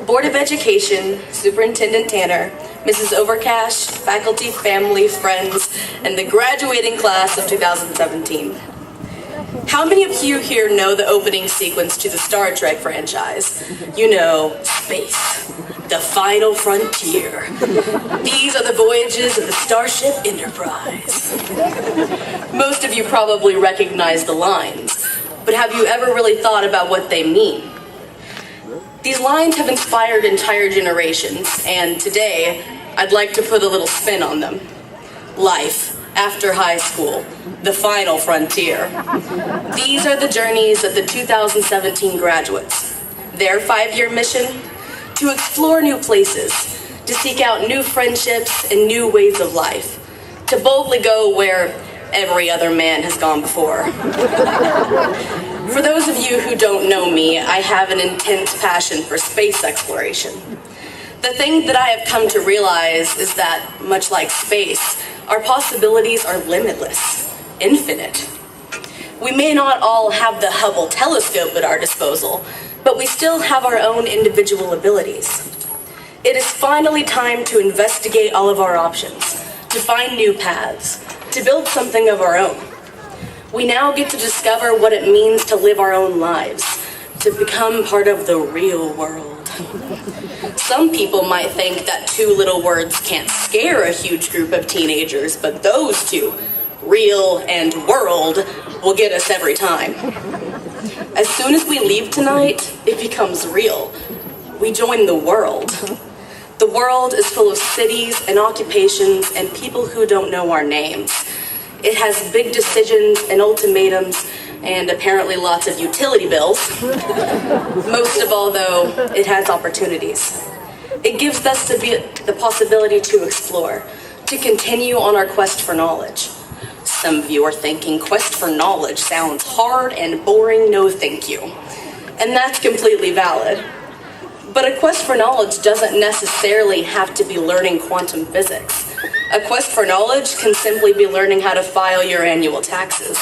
Board of Education, Superintendent Tanner, Mrs. Overcash, faculty, family, friends, and the graduating class of 2017. How many of you here know the opening sequence to the Star Trek franchise? You know, space, the final frontier. These are the voyages of the Starship Enterprise. Most of you probably recognize the lines, but have you ever really thought about what they mean? These lines have inspired entire generations, and today, I'd like to put a little spin on them. Life after high school, the final frontier. These are the journeys of the 2017 graduates. Their 5-year mission? To explore new places, to seek out new friendships and new ways of life, to boldly go where every other man has gone before. For those of you who don't know me, I have an intense passion for space exploration. The thing that I have come to realize is that, much like space, our possibilities are limitless, infinite. We may not all have the Hubble telescope at our disposal, but we still have our own individual abilities. It is finally time to investigate all of our options, to find new paths, to build something of our own. We now get to discover what it means to live our own lives, to become part of the real world. Some people might think that 2 little words can't scare a huge group of teenagers, but those 2, real and world, will get us every time. As soon as we leave tonight, it becomes real. We join the world. The world is full of cities and occupations and people who don't know our names. It has big decisions and ultimatums and apparently lots of utility bills. Most of all, though, it has opportunities. It gives us the possibility to explore, to continue on our quest for knowledge. Some of you are thinking, quest for knowledge sounds hard and boring, no thank you. And that's completely valid. But a quest for knowledge doesn't necessarily have to be learning quantum physics. A quest for knowledge can simply be learning how to file your annual taxes.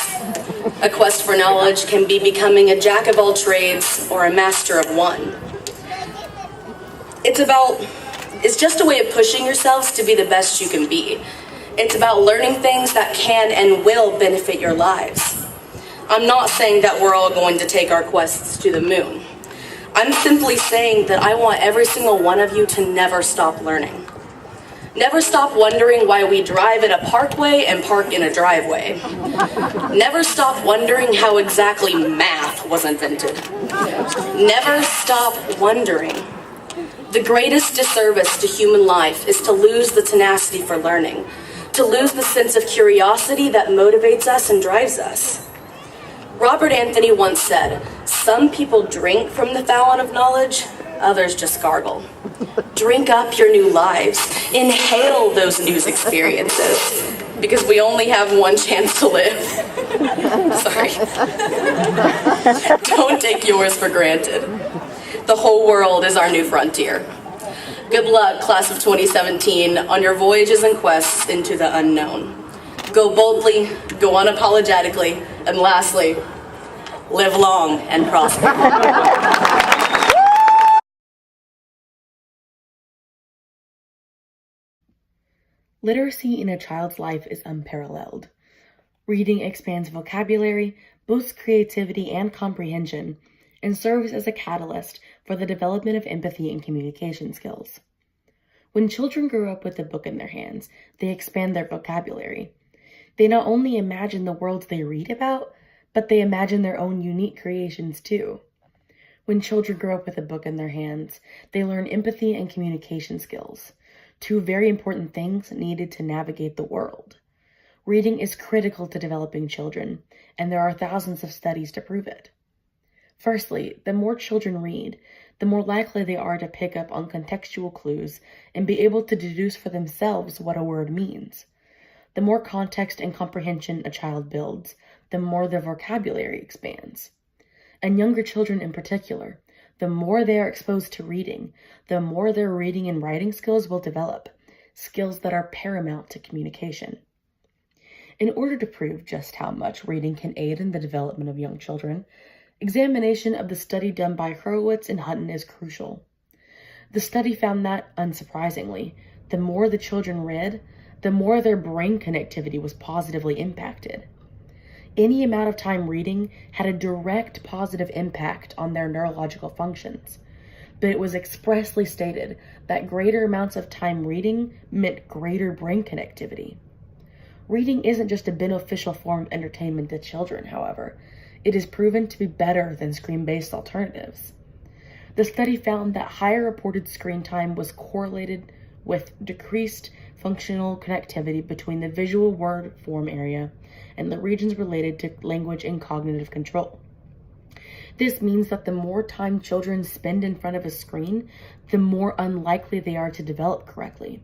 A quest for knowledge can be becoming a jack of all trades or a master of one. It's just a way of pushing yourselves to be the best you can be. It's about learning things that can and will benefit your lives. I'm not saying that we're all going to take our quests to the moon. I'm simply saying that I want every single one of you to never stop learning. Never stop wondering why we drive in a parkway and park in a driveway. Never stop wondering how exactly math was invented. Never stop wondering. The greatest disservice to human life is to lose the tenacity for learning, to lose the sense of curiosity that motivates us and drives us. Robert Anthony once said, "Some people drink from the fountain of knowledge, others just gargle." Drink up your new lives. Inhale those new experiences, because we only have one chance to live. Sorry. Don't take yours for granted. The whole world is our new frontier. Good luck, class of 2017, on your voyages and quests into the unknown. Go boldly, go unapologetically, and lastly, live long and prosper. Literacy in a child's life is unparalleled. Reading expands vocabulary, boosts creativity and comprehension, and serves as a catalyst for the development of empathy and communication skills. When children grow up with a book in their hands, they expand their vocabulary. They not only imagine the worlds they read about, but they imagine their own unique creations too. When children grow up with a book in their hands, they learn empathy and communication skills, 2 very important things needed to navigate the world. Reading is critical to developing children, and there are thousands of studies to prove it. Firstly, the more children read, the more likely they are to pick up on contextual clues and be able to deduce for themselves what a word means. The more context and comprehension a child builds, the more their vocabulary expands. And younger children in particular, the more they are exposed to reading, the more their reading and writing skills will develop, skills that are paramount to communication. In order to prove just how much reading can aid in the development of young children, examination of the study done by Hurwitz and Hutton is crucial. The study found that, unsurprisingly, the more the children read, the more their brain connectivity was positively impacted. Any amount of time reading had a direct positive impact on their neurological functions, but it was expressly stated that greater amounts of time reading meant greater brain connectivity. Reading isn't just a beneficial form of entertainment to children, however. It is proven to be better than screen-based alternatives. The study found that higher reported screen time was correlated with decreased functional connectivity between the visual word form area and the regions related to language and cognitive control. This means that the more time children spend in front of a screen, the more unlikely they are to develop correctly.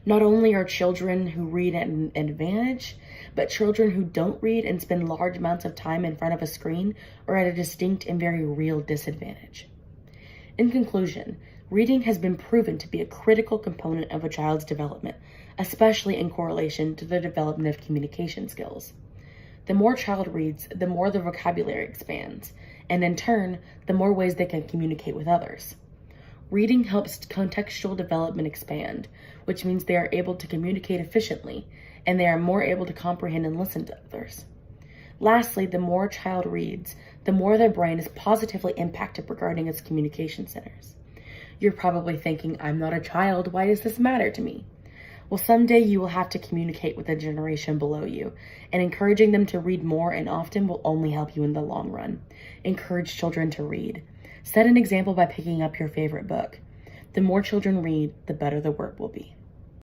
Not only are children who read at an advantage, but children who don't read and spend large amounts of time in front of a screen are at a distinct and very real disadvantage. In conclusion, reading has been proven to be a critical component of a child's development, especially in correlation to the development of communication skills. The more a child reads, the more their vocabulary expands, and in turn, the more ways they can communicate with others. Reading helps contextual development expand, which means they are able to communicate efficiently, and they are more able to comprehend and listen to others. Lastly, the more a child reads, the more their brain is positively impacted regarding its communication centers. You're probably thinking, I'm not a child, why does this matter to me? Well, someday you will have to communicate with the generation below you, and encouraging them to read more and often will only help you in the long run. Encourage children to read. Set an example by picking up your favorite book. The more children read, the better the world will be.